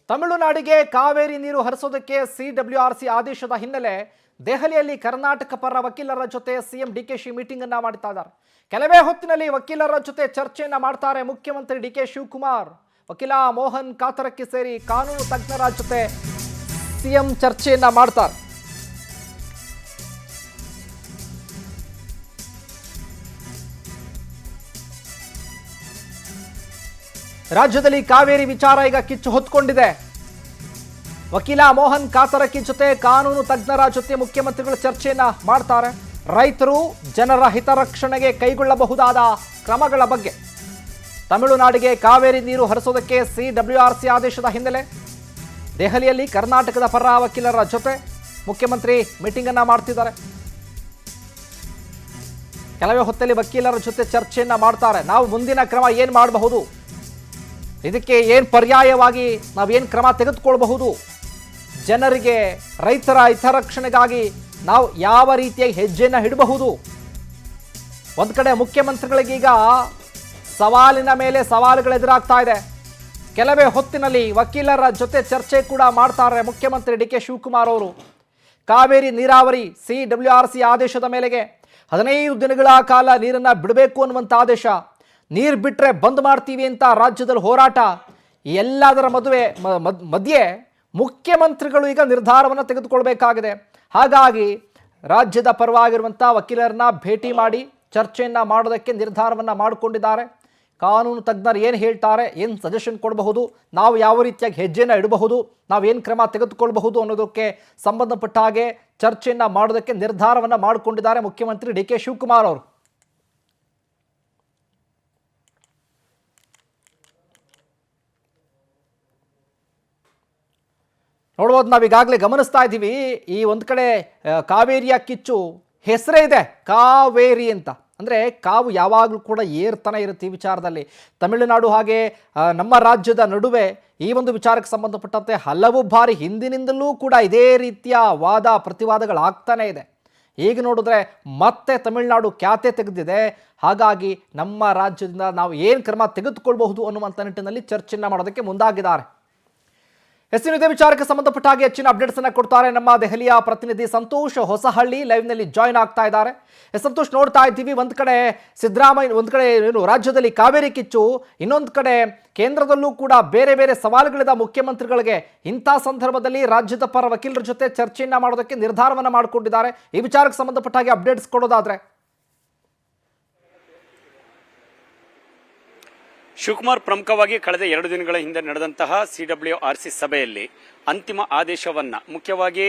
ತಮಿಳುನಾಡಿಗೆ ಕಾವೇರಿ ನೀರು ಹರಿಸೋದಕ್ಕೆ ಸಿಡಬ್ಲ್ಯೂಆರ್ಸಿ ಆದೇಶದ ಹಿನ್ನೆಲೆ ದೆಹಲಿಯಲ್ಲಿ ಕರ್ನಾಟಕ ಪರ ವಕೀಲರ ಜೊತೆ ಸಿಎಂ ಡಿಕೆಶಿ ಮೀಟಿಂಗ್ ಅನ್ನ ಮಾಡ್ತಾ ಇದ್ದಾರೆ. ಕೆಲವೇ ಹೊತ್ತಿನಲ್ಲಿ ವಕೀಲರ ಜೊತೆ ಚರ್ಚೆಯನ್ನ ಮಾಡ್ತಾರೆ ಮುಖ್ಯಮಂತ್ರಿ ಡಿಕೆ ಶಿವಕುಮಾರ್. ವಕೀಲ ಮೋಹನ್ ಕಾತರಕ್ಕೆ ಸೇರಿ ಕಾನೂನು ತಜ್ಞರ ಜೊತೆ ಸಿಎಂ ಚರ್ಚೆಯನ್ನ ಮಾಡ್ತಾರೆ. ರಾಜ್ಯದಲ್ಲಿ ಕಾವೇರಿ ವಿಚಾರ ಈಗ ಕಿಚ್ಚು ಹೊತ್ಕೊಂಡಿದೆ. ವಕೀಲ ಮೋಹನ್ ಕಾತರಕಿ ಜೊತೆ ಕಾನೂನು ತಜ್ಞರ ಜೊತೆ ಮುಖ್ಯಮಂತ್ರಿಗಳು ಚರ್ಚೆಯನ್ನ ಮಾಡ್ತಾರೆ. ರೈತರು ಜನರ ಹಿತರಕ್ಷಣೆಗೆ ಕೈಗೊಳ್ಳಬಹುದಾದ ಕ್ರಮಗಳ ಬಗ್ಗೆ, ತಮಿಳುನಾಡಿಗೆ ಕಾವೇರಿ ನೀರು ಹರಿಸೋದಕ್ಕೆ ಸಿಡಬ್ಲ್ಯೂಆರ್ಸಿ ಆದೇಶದ ಹಿನ್ನೆಲೆ ದೆಹಲಿಯಲ್ಲಿ ಕರ್ನಾಟಕದ ಪರ ವಕೀಲರ ಜೊತೆ ಮುಖ್ಯಮಂತ್ರಿ ಮೀಟಿಂಗ್ ಅನ್ನ ಮಾಡ್ತಿದ್ದಾರೆ. ಕೆಲವೇ ಹೊತ್ತಲ್ಲಿ ವಕೀಲರ ಜೊತೆ ಚರ್ಚೆಯನ್ನ ಮಾಡ್ತಾರೆ. ನಾವು ಮುಂದಿನ ಕ್ರಮ ಏನ್ ಮಾಡಬಹುದು, ಇದಕ್ಕೆ ಏನು ಪರ್ಯಾಯವಾಗಿ ನಾವೇನು ಕ್ರಮ ತೆಗೆದುಕೊಳ್ಳಬಹುದು, ಜನರಿಗೆ ರೈತರ ಹಿತರಕ್ಷಣೆಗಾಗಿ ನಾವು ಯಾವ ರೀತಿಯ ಹೆಜ್ಜೆಯನ್ನು ಇಡಬಹುದು. ಒಂದು ಕಡೆ ಮುಖ್ಯಮಂತ್ರಿಗಳಿಗೀಗ ಸವಾಲಿನ ಮೇಲೆ ಸವಾಲುಗಳು ಎದುರಾಗ್ತಾ ಇದೆ. ಕೆಲವೇ ಹೊತ್ತಿನಲ್ಲಿ ವಕೀಲರ ಜೊತೆ ಚರ್ಚೆ ಕೂಡ ಮಾಡ್ತಾರೆ ಮುಖ್ಯಮಂತ್ರಿ ಡಿಕೆ ಶಿವಕುಮಾರ್ ಅವರು. ಕಾವೇರಿ ನೀರಾವರಿ ಸಿಡಬ್ಲ್ಯೂಆರ್ಸಿ ಆದೇಶದ ಮೇಲೆಗೆ 15 ದಿನಗಳ ಕಾಲ ನೀರನ್ನು ಬಿಡಬೇಕು ಅನ್ನುವಂಥ ಆದೇಶ, ನೀರು ಬಿಟ್ಟರೆ ಬಂದ್ ಮಾಡ್ತೀವಿ ಅಂತ ರಾಜ್ಯದಲ್ಲಿ ಹೋರಾಟ, ಎಲ್ಲದರ ಮಧ್ಯೆ ಮುಖ್ಯಮಂತ್ರಿಗಳು ಈಗ ನಿರ್ಧಾರವನ್ನು ತೆಗೆದುಕೊಳ್ಬೇಕಾಗಿದೆ. ಹಾಗಾಗಿ ರಾಜ್ಯದ ಪರವಾಗಿರುವಂಥ ವಕೀಲರನ್ನ ಭೇಟಿ ಮಾಡಿ ಚರ್ಚೆಯನ್ನು ಮಾಡೋದಕ್ಕೆ ನಿರ್ಧಾರವನ್ನು ಮಾಡಿಕೊಂಡಿದ್ದಾರೆ. ಕಾನೂನು ತಜ್ಞರು ಏನು ಹೇಳ್ತಾರೆ, ಏನು ಸಜೆಷನ್ ಕೊಡಬಹುದು, ನಾವು ಯಾವ ರೀತಿಯಾಗಿ ಹೆಜ್ಜೆಯನ್ನು ಇಡಬಹುದು, ನಾವೇನು ಕ್ರಮ ತೆಗೆದುಕೊಳ್ಬಹುದು ಅನ್ನೋದಕ್ಕೆ ಸಂಬಂಧಪಟ್ಟ ಹಾಗೆ ಚರ್ಚೆಯನ್ನು ಮಾಡೋದಕ್ಕೆ ನಿರ್ಧಾರವನ್ನು ಮಾಡಿಕೊಂಡಿದ್ದಾರೆ ಮುಖ್ಯಮಂತ್ರಿ ಡಿ ಕೆ ಶಿವಕುಮಾರ್ ಅವರು. ನೋಡ್ಬೋದು, ನಾವೀಗಾಗಲೇ ಗಮನಿಸ್ತಾ ಇದ್ದೀವಿ. ಈ ಒಂದು ಕಡೆ ಕಾವೇರಿಯ ಕಿಚ್ಚು ಹೆಸರೇ ಇದೆ ಕಾವೇರಿ ಅಂತ. ಅಂದರೆ ಕಾವು ಯಾವಾಗಲೂ ಕೂಡ ಏರ್ತಾನೆ ಇರುತ್ತೆ ಈ ವಿಚಾರದಲ್ಲಿ. ತಮಿಳುನಾಡು ಹಾಗೆ ನಮ್ಮ ರಾಜ್ಯದ ನಡುವೆ ಈ ಒಂದು ವಿಚಾರಕ್ಕೆ ಸಂಬಂಧಪಟ್ಟಂತೆ ಹಲವು ಬಾರಿ ಹಿಂದಿನಿಂದಲೂ ಕೂಡ ಇದೇ ರೀತಿಯ ವಾದ ಪ್ರತಿವಾದಗಳಾಗ್ತಾನೆ ಇದೆ. ಈಗ ನೋಡಿದ್ರೆ ಮತ್ತೆ ತಮಿಳುನಾಡು ಖ್ಯಾತೆ ತೆಗೆದಿದೆ. ಹಾಗಾಗಿ ನಮ್ಮ ರಾಜ್ಯದಿಂದ ನಾವು ಏನು ಕ್ರಮ ತೆಗೆದುಕೊಳ್ಬಹುದು ಅನ್ನುವಂಥ ನಿಟ್ಟಿನಲ್ಲಿ ಚರ್ಚೆಯನ್ನು ಮಾಡೋದಕ್ಕೆ ಮುಂದಾಗಿದ್ದಾರೆ. ಇದೇ ವಿಚಾರಕ್ಕೆ ಸಂಬಂಧಪಟ್ಟ ಹಾಗೆ ಹೆಚ್ಚಿನ ಅಪ್ಡೇಟ್ಸ್ ಅನ್ನ ಕೊಡ್ತಾರೆ ನಮ್ಮ ದೆಹಲಿಯ ಪ್ರತಿನಿಧಿ ಸಂತೋಷ್ ಹೊಸಹಳ್ಳಿ. ಲೈವ್ನಲ್ಲಿ ಜಾಯ್ನ್ ಆಗ್ತಾ ಇದ್ದಾರೆ. ಸಂತೋಷ್, ನೋಡ್ತಾ ಇದ್ದೀವಿ, ಒಂದು ಕಡೆ ಸಿದ್ದರಾಮಯ್ಯ, ಒಂದು ಕಡೆ ರಾಜ್ಯದಲ್ಲಿ ಕಾವೇರಿ ಕಿಚ್ಚು, ಇನ್ನೊಂದು ಕಡೆ ಕೇಂದ್ರದಲ್ಲೂ ಕೂಡ ಬೇರೆ ಬೇರೆ ಸವಾಲುಗಳಿದ ಮುಖ್ಯಮಂತ್ರಿಗಳಿಗೆ. ಇಂಥ ಸಂದರ್ಭದಲ್ಲಿ ರಾಜ್ಯದ ಪರ ವಕೀಲರ ಜೊತೆ ಚರ್ಚೆಯನ್ನ ಮಾಡೋದಕ್ಕೆ ನಿರ್ಧಾರವನ್ನು ಮಾಡಿಕೊಂಡಿದ್ದಾರೆ. ಈ ವಿಚಾರಕ್ಕೆ ಸಂಬಂಧಪಟ್ಟ ಹಾಗೆ ಅಪ್ಡೇಟ್ಸ್ ಕೊಡೋದಾದ್ರೆ ಶಿವಕುಮಾರ್, ಪ್ರಮುಖವಾಗಿ ಕಳೆದ 2 ದಿನಗಳ ಹಿಂದೆ ನಡೆದಂತಹ ಸಿಡಬ್ಲ್ಯೂಆರ್ಸಿ ಸಭೆಯಲ್ಲಿ ಅಂತಿಮ ಆದೇಶವನ್ನ, ಮುಖ್ಯವಾಗಿ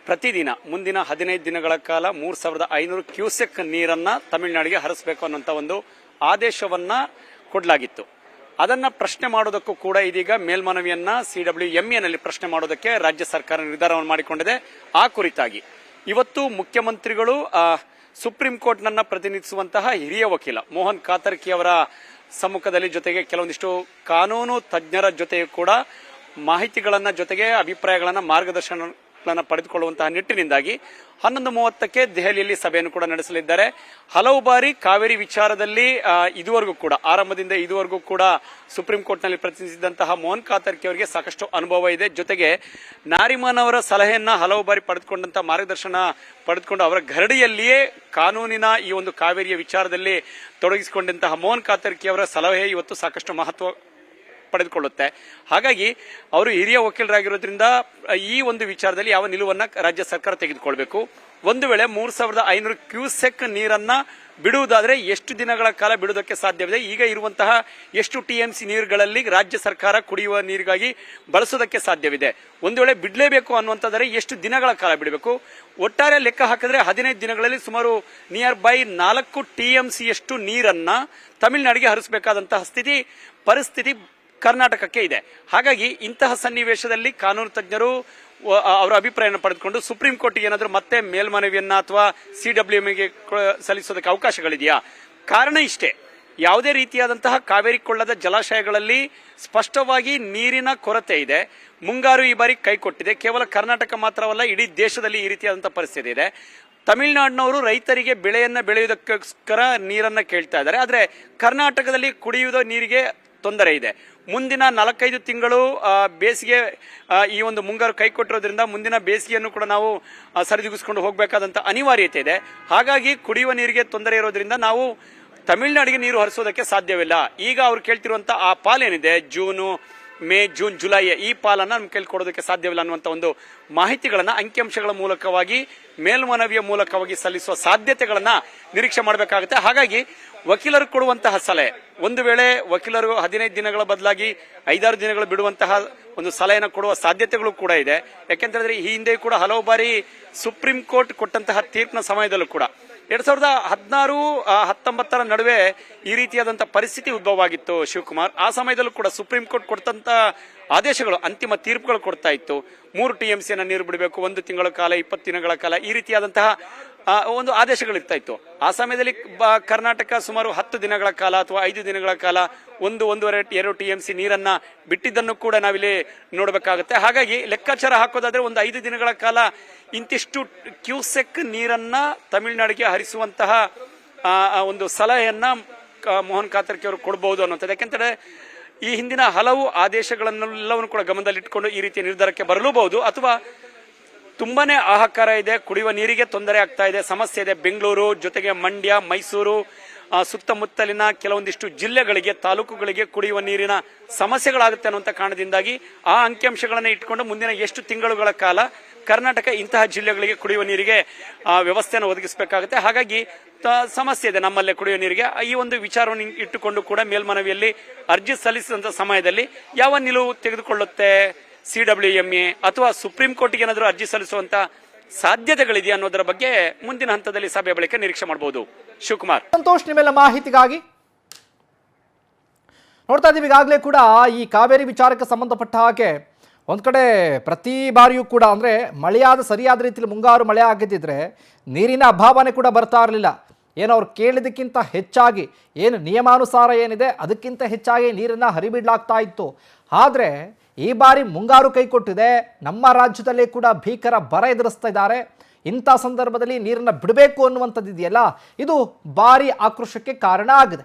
ಪ್ರತಿದಿನ ಮುಂದಿನ 15 ದಿನಗಳ ಕಾಲ 3500 ಕ್ಯೂಸೆಕ್ ನೀರನ್ನ ತಮಿಳುನಾಡಿಗೆ ಹರಿಸಬೇಕು ಅನ್ನುವಂಥ ಒಂದು ಆದೇಶವನ್ನ ಕೊಡಲಾಗಿತ್ತು. ಅದನ್ನ ಪ್ರಶ್ನೆ ಮಾಡೋದಕ್ಕೂ ಕೂಡ ಇದೀಗ ಮೇಲ್ಮನವಿಯನ್ನ ಸಿಡಬ್ಲ್ಯೂಎಂಎನಲ್ಲಿ ಪ್ರಶ್ನೆ ಮಾಡೋದಕ್ಕೆ ರಾಜ್ಯ ಸರ್ಕಾರ ನಿರ್ಧಾರವನ್ನು ಮಾಡಿಕೊಂಡಿದೆ. ಆ ಕುರಿತಾಗಿ ಇವತ್ತು ಮುಖ್ಯಮಂತ್ರಿಗಳು ಸುಪ್ರೀಂ ಕೋರ್ಟ್ನನ್ನ ಪ್ರತಿನಿಧಿಸುವಂತಹ ಹಿರಿಯ ವಕೀಲ ಮೋಹನ್ ಕಾತರ್ಕಿ ಅವರ ಸಮ್ಮುಖದಲ್ಲಿ, ಜೊತೆಗೆ ಕೆಲವೊಂದಿಷ್ಟು ಕಾನೂನು ತಜ್ಞರ ಜೊತೆಯೂ ಕೂಡ ಮಾಹಿತಿಗಳನ್ನ, ಜೊತೆಗೆ ಅಭಿಪ್ರಾಯಗಳನ್ನ, ಮಾರ್ಗದರ್ಶನಗಳನ್ನ ಪಡೆದುಕೊಳ್ಳುವಂತಹ ನಿಟ್ಟಿನಿಂದಾಗಿ 11:30ಕ್ಕೆ ದೆಹಲಿಯಲ್ಲಿ ಸಭೆಯನ್ನು ಕೂಡ ನಡೆಸಲಿದ್ದಾರೆ. ಹಲವು ಬಾರಿ ಕಾವೇರಿ ವಿಚಾರದಲ್ಲಿ ಇದುವರೆಗೂ ಕೂಡ, ಆರಂಭದಿಂದ ಇದುವರೆಗೂ ಕೂಡ ಸುಪ್ರೀಂ ಕೋರ್ಟ್ನಲ್ಲಿ ಪ್ರತಿನಿಧಿಸಿದಂತಹ ಮೋಹನ್ ಕಾತರ್ಕಿ ಅವರಿಗೆ ಸಾಕಷ್ಟು ಅನುಭವ ಇದೆ. ಜೊತೆಗೆ ನಾರಿಮನ್ ಅವರ ಸಲಹೆಯನ್ನ ಹಲವು ಬಾರಿ ಪಡೆದುಕೊಂಡಂತಹ, ಮಾರ್ಗದರ್ಶನ ಪಡೆದುಕೊಂಡು ಅವರ ಗರಡಿಯಲ್ಲಿಯೇ ಕಾನೂನಿನ ಈ ಒಂದು ಕಾವೇರಿಯ ವಿಚಾರದಲ್ಲಿ ತೊಡಗಿಸಿಕೊಂಡಂತಹ ಮೋಹನ್ ಕಾತರ್ಕಿ ಅವರ ಸಲಹೆ ಇವತ್ತು ಸಾಕಷ್ಟು ಮಹತ್ವ ಪಡೆದುಕೊಳ್ಳುತ್ತೆ. ಹಾಗಾಗಿ ಅವರು ಹಿರಿಯ ವಕೀಲರಾಗಿರೋದ್ರಿಂದ ಈ ಒಂದು ವಿಚಾರದಲ್ಲಿ ಯಾವ ನಿಲುವನ್ನ ರಾಜ್ಯ ಸರ್ಕಾರ ತೆಗೆದುಕೊಳ್ಬೇಕು. ಒಂದು ವೇಳೆ 3500 ಕ್ಯೂಸೆಕ್ ನೀರನ್ನ ಬಿಡುವುದಾದ್ರೆ ಎಷ್ಟು ದಿನಗಳ ಕಾಲ ಬಿಡುವುದಕ್ಕೆ ಸಾಧ್ಯವಿದೆ, ಈಗ ಇರುವಂತಹ ಎಷ್ಟು ಟಿಎಂಸಿ ನೀರುಗಳಲ್ಲಿ ರಾಜ್ಯ ಸರ್ಕಾರ ಕುಡಿಯುವ ನೀರಿಗಾಗಿ ಬಳಸೋದಕ್ಕೆ ಸಾಧ್ಯವಿದೆ, ಒಂದು ವೇಳೆ ಬಿಡಲೇಬೇಕು ಅನ್ನುವಂಥದ್ರೆ ಎಷ್ಟು ದಿನಗಳ ಕಾಲ ಬಿಡಬೇಕು, ಒಟ್ಟಾರೆ ಲೆಕ್ಕ ಹಾಕಿದ್ರೆ 15 ದಿನಗಳಲ್ಲಿ ಸುಮಾರು ನಿಯರ್ ಬೈ 4 ಟಿಎಂಸಿಯಷ್ಟು ನೀರನ್ನ ತಮಿಳುನಾಡಿಗೆ ಹರಿಸಬೇಕಾದಂತಹ ಪರಿಸ್ಥಿತಿ ಕರ್ನಾಟಕಕ್ಕೆ ಇದೆ. ಹಾಗಾಗಿ ಇಂತಹ ಸನ್ನಿವೇಶದಲ್ಲಿ ಕಾನೂನು ತಜ್ಞರು ಅವರ ಅಭಿಪ್ರಾಯವನ್ನು ಪಡೆದುಕೊಂಡು ಸುಪ್ರೀಂ ಕೋರ್ಟ್ಗೆ ಏನಾದರೂ ಮತ್ತೆ ಮೇಲ್ಮನವಿಯನ್ನ ಅಥವಾ ಸಿಡಬ್ಲ್ಯೂಎಂಗೆ ಸಲ್ಲಿಸೋದಕ್ಕೆ ಅವಕಾಶಗಳಿದೆಯಾ? ಕಾರಣ ಇಷ್ಟೇ, ಯಾವುದೇ ರೀತಿಯಾದಂತಹ ಕಾವೇರಿ ಕೊಳ್ಳದ ಜಲಾಶಯಗಳಲ್ಲಿ ಸ್ಪಷ್ಟವಾಗಿ ನೀರಿನ ಕೊರತೆ ಇದೆ. ಮುಂಗಾರು ಈ ಬಾರಿ ಕೈಕೊಟ್ಟಿದೆ. ಕೇವಲ ಕರ್ನಾಟಕ ಮಾತ್ರವಲ್ಲ, ಇಡೀ ದೇಶದಲ್ಲಿ ಈ ರೀತಿಯಾದಂತಹ ಪರಿಸ್ಥಿತಿ ಇದೆ. ತಮಿಳುನಾಡಿನವರು ರೈತರಿಗೆ ಬೆಳೆಯನ್ನ ಬೆಳೆಯುವುದಕ್ಕೋಸ್ಕರ ನೀರನ್ನ ಕೇಳ್ತಾ ಇದ್ದಾರೆ. ಆದರೆ ಕರ್ನಾಟಕದಲ್ಲಿ ಕುಡಿಯುವ ನೀರಿಗೆ ತೊಂದರೆ ಇದೆ. ಮುಂದಿನ 4-5 ತಿಂಗಳು ಬೇಸಿಗೆ ಈ ಒಂದು ಮುಂಗಾರು ಕೈ ಕೊಟ್ಟಿರೋದ್ರಿಂದ ಮುಂದಿನ ಬೇಸಿಗೆಯನ್ನು ಕೂಡ ನಾವು ಸರಿದೂಗಿಸ್ಕೊಂಡು ಹೋಗಬೇಕಾದಂತ ಅನಿವಾರ್ಯತೆ ಇದೆ. ಹಾಗಾಗಿ ಕುಡಿಯುವ ನೀರಿಗೆ ತೊಂದರೆ ಇರೋದ್ರಿಂದ ನಾವು ತಮಿಳುನಾಡಿಗೆ ನೀರು ಹರಿಸೋದಕ್ಕೆ ಸಾಧ್ಯವಿಲ್ಲ. ಈಗ ಅವ್ರು ಕೇಳ್ತಿರುವಂತ ಆ ಪಾಲೇನಿದೆ ಜೂನು, ಮೇ, ಜೂನ್, ಜುಲೈ ಈ ಪಾಲನ್ನ ನಮ್ಮ ಕೈಲಿ ಕೊಡೋದಕ್ಕೆ ಸಾಧ್ಯವಿಲ್ಲ ಅನ್ನುವಂಥ ಒಂದು ಮಾಹಿತಿಗಳನ್ನ ಅಂಕಿಅಂಶಗಳ ಮೂಲಕವಾಗಿ ಮೇಲ್ಮನವಿಯ ಮೂಲಕವಾಗಿ ಸಲ್ಲಿಸುವ ಸಾಧ್ಯತೆಗಳನ್ನ ನಿರೀಕ್ಷೆ ಮಾಡಬೇಕಾಗುತ್ತೆ. ಹಾಗಾಗಿ ವಕೀಲರು ಕೊಡುವಂತಹ ಸಲಹೆ, ಒಂದು ವೇಳೆ ವಕೀಲರು 15 ದಿನಗಳ ಬದಲಾಗಿ 5-6 ದಿನಗಳು ಬಿಡುವಂತಹ ಒಂದು ಸಲಹೆಯನ್ನು ಕೊಡುವ ಸಾಧ್ಯತೆಗಳು ಕೂಡ ಇದೆ. ಯಾಕೆಂತಂದ್ರೆ ಈ ಹಿಂದೆ ಕೂಡ ಹಲವು ಬಾರಿ ಸುಪ್ರೀಂ ಕೋರ್ಟ್ ಕೊಟ್ಟಂತಹ ತೀರ್ಪಿನ ಸಮಯದಲ್ಲೂ ಕೂಡ 2016-19 ನಡುವೆ ಈ ರೀತಿಯಾದಂತಹ ಪರಿಸ್ಥಿತಿ ಉದ್ಭವ ಆಗಿತ್ತು ಶಿವಕುಮಾರ್. ಆ ಸಮಯದಲ್ಲೂ ಕೂಡ ಸುಪ್ರೀಂ ಕೋರ್ಟ್ ಕೊಟ್ಟಂತ ಆದೇಶಗಳು, ಅಂತಿಮ ತೀರ್ಪುಗಳು ಕೊಡ್ತಾ ಇತ್ತು. 3 TMC ನೀರು ಬಿಡಬೇಕು, 1 ತಿಂಗಳ ಕಾಲ, 20 ದಿನಗಳ ಕಾಲ, ಈ ರೀತಿಯಾದಂತಹ ಒಂದು ಆದೇಶಗಳು ಇರ್ತಾ ಇತ್ತು. ಆ ಸಮಯದಲ್ಲಿ ಕರ್ನಾಟಕ ಸುಮಾರು 10 ದಿನಗಳ ಕಾಲ ಅಥವಾ 5 ದಿನಗಳ ಕಾಲ 1-1.5-2 TMC ನೀರನ್ನ ಬಿಟ್ಟಿದ್ದನ್ನು ಕೂಡ ನಾವಿಲ್ಲಿ ನೋಡಬೇಕಾಗುತ್ತೆ. ಹಾಗಾಗಿ ಲೆಕ್ಕಾಚಾರ ಹಾಕೋದಾದ್ರೆ ಒಂದು 5 ದಿನಗಳ ಕಾಲ ಇಂತಿಷ್ಟು ಕ್ಯೂಸೆಕ್ ನೀರನ್ನ ತಮಿಳುನಾಡಿಗೆ ಹರಿಸುವಂತಹ ಒಂದು ಸಲಹೆಯನ್ನ ಮೋಹನ್ ಕಾತರ್ಕಿ ಅವರು ಕೊಡಬಹುದು ಅನ್ನುವಂಥದ್ದು. ಯಾಕೆಂದ್ರೆ ಈ ಹಿಂದಿನ ಹಲವು ಆದೇಶಗಳನ್ನೆಲ್ಲವನ್ನು ಕೂಡ ಗಮನದಲ್ಲಿಟ್ಟುಕೊಂಡು ಈ ರೀತಿಯ ನಿರ್ಧಾರಕ್ಕೆ ಬರಲೂಬಹುದು. ಅಥವಾ ತುಂಬಾನೇ ಹಾಹಾಕಾರ ಇದೆ, ಕುಡಿಯುವ ನೀರಿಗೆ ತೊಂದರೆ ಆಗ್ತಾ ಇದೆ, ಸಮಸ್ಯೆ ಇದೆ. ಬೆಂಗಳೂರು ಜೊತೆಗೆ ಮಂಡ್ಯ, ಮೈಸೂರು ಸುತ್ತಮುತ್ತಲಿನ ಕೆಲವೊಂದಿಷ್ಟು ಜಿಲ್ಲೆಗಳಿಗೆ, ತಾಲೂಕುಗಳಿಗೆ ಕುಡಿಯುವ ನೀರಿನ ಸಮಸ್ಯೆಗಳಾಗುತ್ತೆ ಅನ್ನುವಂಥ ಕಾರಣದಿಂದಾಗಿ ಆ ಅಂಕಿಅಂಶಗಳನ್ನು ಇಟ್ಕೊಂಡು ಮುಂದಿನ ಎಷ್ಟು ತಿಂಗಳುಗಳ ಕಾಲ ಕರ್ನಾಟಕ ಇಂತಹ ಜಿಲ್ಲೆಗಳಿಗೆ ಕುಡಿಯುವ ನೀರಿಗೆ ವ್ಯವಸ್ಥೆಯನ್ನು ಒದಗಿಸಬೇಕಾಗುತ್ತೆ. ಹಾಗಾಗಿ ಸಮಸ್ಯೆ ಇದೆ ನಮ್ಮಲ್ಲೇ ಕುಡಿಯುವ ನೀರಿಗೆ. ಈ ಒಂದು ವಿಚಾರವನ್ನು ಇಟ್ಟುಕೊಂಡು ಕೂಡ ಮೇಲ್ಮನವಿಯಲ್ಲಿ ಅರ್ಜಿ ಸಲ್ಲಿಸಿದಂತ ಸಮಯದಲ್ಲಿ ಯಾವ ನಿಲುವು ತೆಗೆದುಕೊಳ್ಳುತ್ತೆ CWMA ಅಥವಾ ಸುಪ್ರೀಂ ಕೋರ್ಟ್ಗೆ ಏನಾದರೂ ಅರ್ಜಿ ಸಲ್ಲಿಸುವಂತ ಸಾಧ್ಯತೆಗಳಿದೆಯಾ ಅನ್ನೋದರ ಬಗ್ಗೆ ಮುಂದಿನ ಹಂತದಲ್ಲಿ ಸಭೆ ಬಳಿಕ ನಿರೀಕ್ಷೆ ಮಾಡಬಹುದು. ಶಿವಕುಮಾರ್. ಸಂತೋಷ್, ನಿಮ್ಮೆಲ್ಲ ಮಾಹಿತಿಗಾಗಿ. ನೋಡ್ತಾ ಇದ್ದೀವಿ ಈಗಾಗಲೇ ಕೂಡ ಈ ಕಾವೇರಿ ವಿಚಾರಕ್ಕೆ ಸಂಬಂಧಪಟ್ಟ ಹಾಗೆ ಒಂದು ಕಡೆ ಪ್ರತಿ ಬಾರಿಯೂ ಕೂಡ ಅಂದರೆ ಮಳೆಯಾದ ಸರಿಯಾದ ರೀತಿಯಲ್ಲಿ ಮುಂಗಾರು ಮಳೆ ಆಗಿದ್ದಿದ್ರೆ ನೀರಿನ ಅಭಾವನೆ ಕೂಡ ಬರ್ತಾ ಇರಲಿಲ್ಲ. ಏನು ಅವ್ರು ಕೇಳಿದಕ್ಕಿಂತ ಹೆಚ್ಚಾಗಿ ಏನು ನಿಯಮಾನುಸಾರ ಏನಿದೆ ಅದಕ್ಕಿಂತ ಹೆಚ್ಚಾಗಿ ನೀರನ್ನು ಹರಿಬಿಡಲಾಗ್ತಾ ಇತ್ತು. ಆದರೆ ಈ ಬಾರಿ ಮುಂಗಾರು ಕೈ ಕೊಟ್ಟಿದೆ, ನಮ್ಮ ರಾಜ್ಯದಲ್ಲೇ ಕೂಡ ಭೀಕರ ಬರ ಎದುರಿಸ್ತಾ ಇದ್ದಾರೆ. ಇಂಥ ಸಂದರ್ಭದಲ್ಲಿ ನೀರನ್ನು ಬಿಡಬೇಕು ಅನ್ನುವಂಥದ್ದು ಇದೆಯಲ್ಲ, ಇದು ಭಾರಿ ಆಕ್ರೋಶಕ್ಕೆ ಕಾರಣ ಆಗಿದೆ.